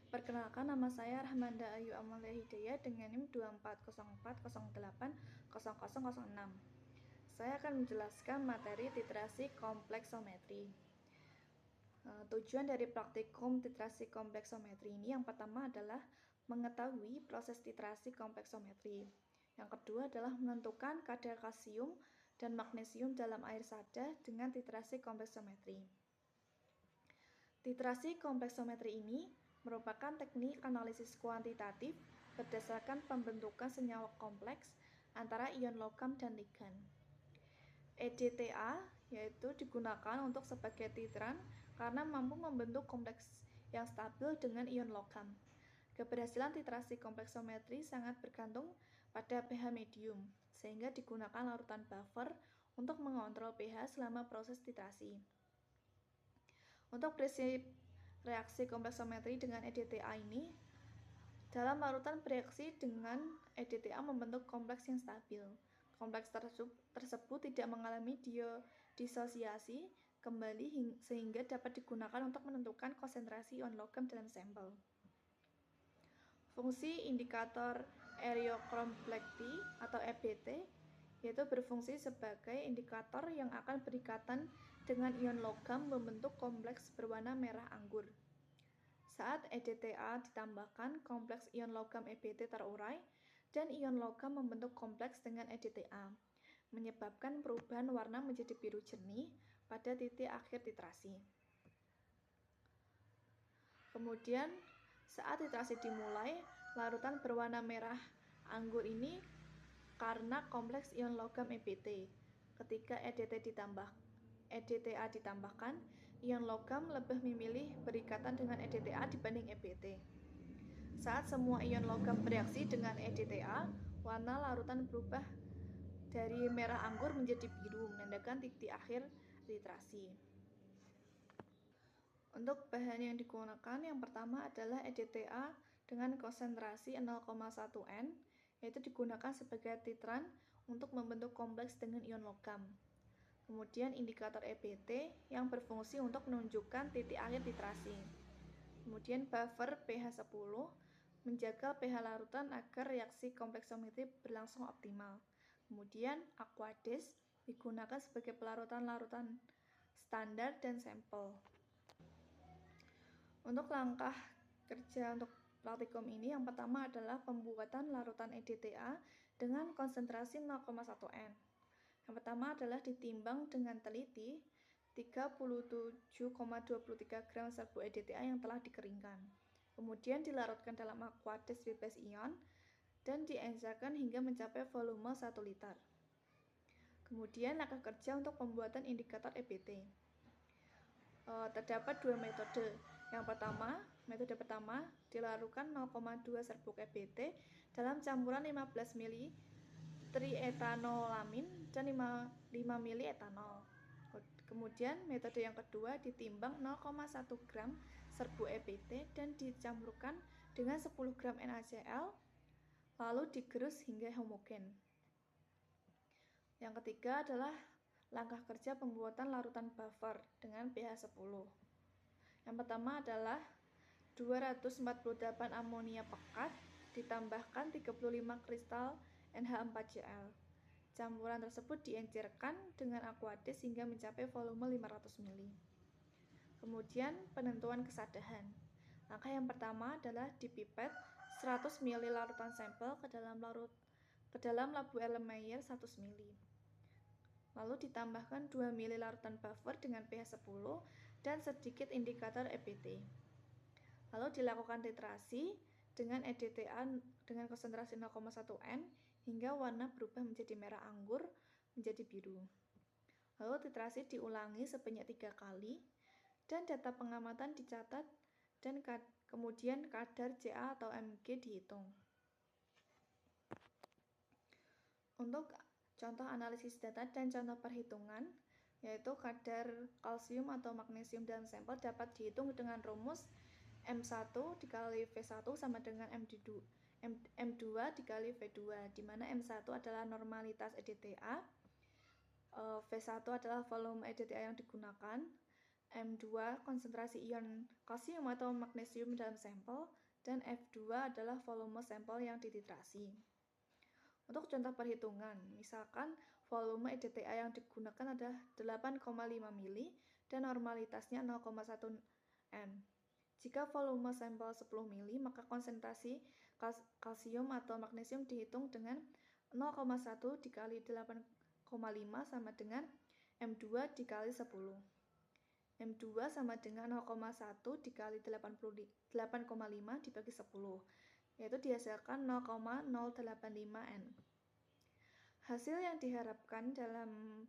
Perkenalkan, nama saya Rahmanda Ayu Amalia Hidayah dengan NIM 2404080006. Saya akan menjelaskan materi titrasi kompleksometri. Tujuan dari praktikum titrasi kompleksometri ini yang pertama adalah mengetahui proses titrasi kompleksometri. Yang kedua adalah menentukan kadar kalsium dan magnesium dalam air sada dengan titrasi kompleksometri. Titrasi kompleksometri ini merupakan teknik analisis kuantitatif berdasarkan pembentukan senyawa kompleks antara ion logam dan ligan. EDTA yaitu digunakan untuk sebagai titran karena mampu membentuk kompleks yang stabil dengan ion logam. Keberhasilan titrasi kompleksometri sangat bergantung pada pH medium, sehingga digunakan larutan buffer untuk mengontrol pH selama proses titrasi. Untuk prinsip reaksi kompleksometri dengan EDTA ini, dalam larutan bereaksi dengan EDTA membentuk kompleks yang stabil. Kompleks tersebut tidak mengalami disosiasi kembali sehingga dapat digunakan untuk menentukan konsentrasi ion logam dalam sampel. Fungsi indikator Eriochromplexy atau EBT yaitu berfungsi sebagai indikator yang akan berikatan dengan ion logam membentuk kompleks berwarna merah anggur. Saat EDTA ditambahkan, kompleks ion logam EBT terurai dan ion logam membentuk kompleks dengan EDTA, menyebabkan perubahan warna menjadi biru jernih pada titik akhir titrasi. Kemudian, saat titrasi dimulai, larutan berwarna merah anggur ini karena kompleks ion logam EBT. Ketika EDTA ditambahkan, ion logam lebih memilih berikatan dengan EDTA dibanding EBT. Saat semua ion logam bereaksi dengan EDTA, warna larutan berubah dari merah anggur menjadi biru, menandakan titik akhir titrasi. Untuk bahan yang digunakan, yang pertama adalah EDTA dengan konsentrasi 0,1 N, yaitu digunakan sebagai titran untuk membentuk kompleks dengan ion logam. Kemudian indikator EBT yang berfungsi untuk menunjukkan titik akhir titrasi. Kemudian buffer pH 10 menjaga pH larutan agar reaksi kompleksometri berlangsung optimal. Kemudian Aquades digunakan sebagai pelarutan-larutan standar dan sampel. Untuk langkah kerja untuk praktikum ini, yang pertama adalah pembuatan larutan EDTA dengan konsentrasi 0,1 N. Yang pertama adalah ditimbang dengan teliti 37,23 gram serbu EDTA yang telah dikeringkan. Kemudian dilarutkan dalam Aquades bebas ion dan diencerkan hingga mencapai volume 1 liter. Kemudian langkah kerja untuk pembuatan indikator EBT. Terdapat dua metode. Metode pertama dilarutkan 0,2 serbuk EBT dalam campuran 15 ml triethanolamin dan 5 ml etanol. Kemudian metode yang kedua ditimbang 0,1 gram serbuk EBT dan dicampurkan dengan 10 gram NaCl lalu digerus hingga homogen. Yang ketiga adalah langkah kerja pembuatan larutan buffer dengan pH 10. Yang pertama adalah 248 amonia pekat ditambahkan 35 kristal NH4Cl. Campuran tersebut diencerkan dengan Aquades hingga mencapai volume 500 ml. Kemudian penentuan kesadahan. Langkah yang pertama adalah dipipet 100 ml larutan sampel ke dalam labu Erlenmeyer 100 ml. Lalu ditambahkan 2 ml larutan buffer dengan pH 10 dan sedikit indikator EBT. Lalu dilakukan titrasi dengan EDTA dengan konsentrasi 0,1 N hingga warna berubah menjadi merah anggur menjadi biru. Lalu titrasi diulangi sebanyak 3 kali dan data pengamatan dicatat dan kemudian kadar Ca atau Mg dihitung. Untuk contoh analisis data dan contoh perhitungan, yaitu kadar kalsium atau magnesium dalam sampel dapat dihitung dengan rumus M1 dikali V1 sama dengan M2 dikali V2, di mana M1 adalah normalitas EDTA, V1 adalah volume EDTA yang digunakan, M2 konsentrasi ion kalsium atau magnesium dalam sampel, dan F2 adalah volume sampel yang dititrasi. Untuk contoh perhitungan, misalkan volume EDTA yang digunakan adalah 8,5 mili dan normalitasnya 0,1 N. Jika volume sampel 10 mili, maka konsentrasi kalsium atau magnesium dihitung dengan 0,1 dikali 8,5 sama dengan M2 dikali 10. M2 sama dengan 0,1 dikali 8,5 dibagi 10, yaitu dihasilkan 0,085 N. Hasil yang diharapkan dalam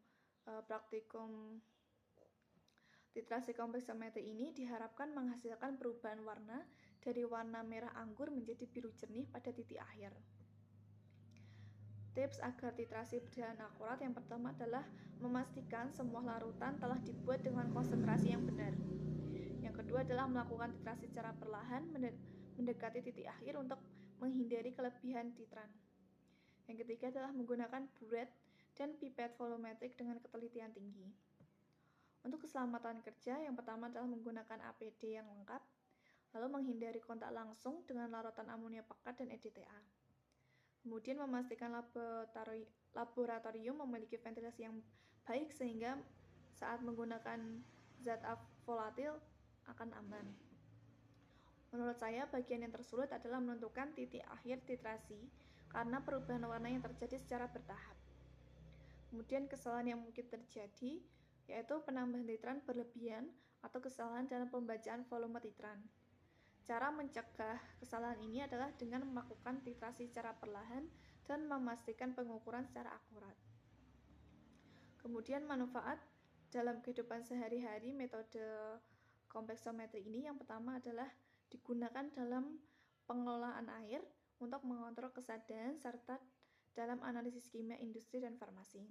praktikum titrasi kompleksometri ini diharapkan menghasilkan perubahan warna dari warna merah anggur menjadi biru jernih pada titik akhir. Tips agar titrasi berjalan akurat yang pertama adalah memastikan semua larutan telah dibuat dengan konsentrasi yang benar. Yang kedua adalah melakukan titrasi secara perlahan mendekati titik akhir untuk menghindari kelebihan titran. Yang ketiga adalah menggunakan burette dan pipet volumetrik dengan ketelitian tinggi. Untuk keselamatan kerja, yang pertama adalah menggunakan APD yang lengkap, lalu menghindari kontak langsung dengan larutan amonia pekat dan EDTA. Kemudian memastikan laboratorium memiliki ventilasi yang baik sehingga saat menggunakan zat volatil akan aman. Menurut saya, bagian yang tersulit adalah menentukan titik akhir titrasi karena perubahan warna yang terjadi secara bertahap. Kemudian kesalahan yang mungkin terjadi yaitu penambahan titran berlebihan atau kesalahan dalam pembacaan volume titran. Cara mencegah kesalahan ini adalah dengan melakukan titrasi secara perlahan dan memastikan pengukuran secara akurat. Kemudian manfaat dalam kehidupan sehari-hari metode kompleksometri ini yang pertama adalah digunakan dalam pengelolaan air untuk mengontrol kesadaran serta dalam analisis kimia industri dan farmasi.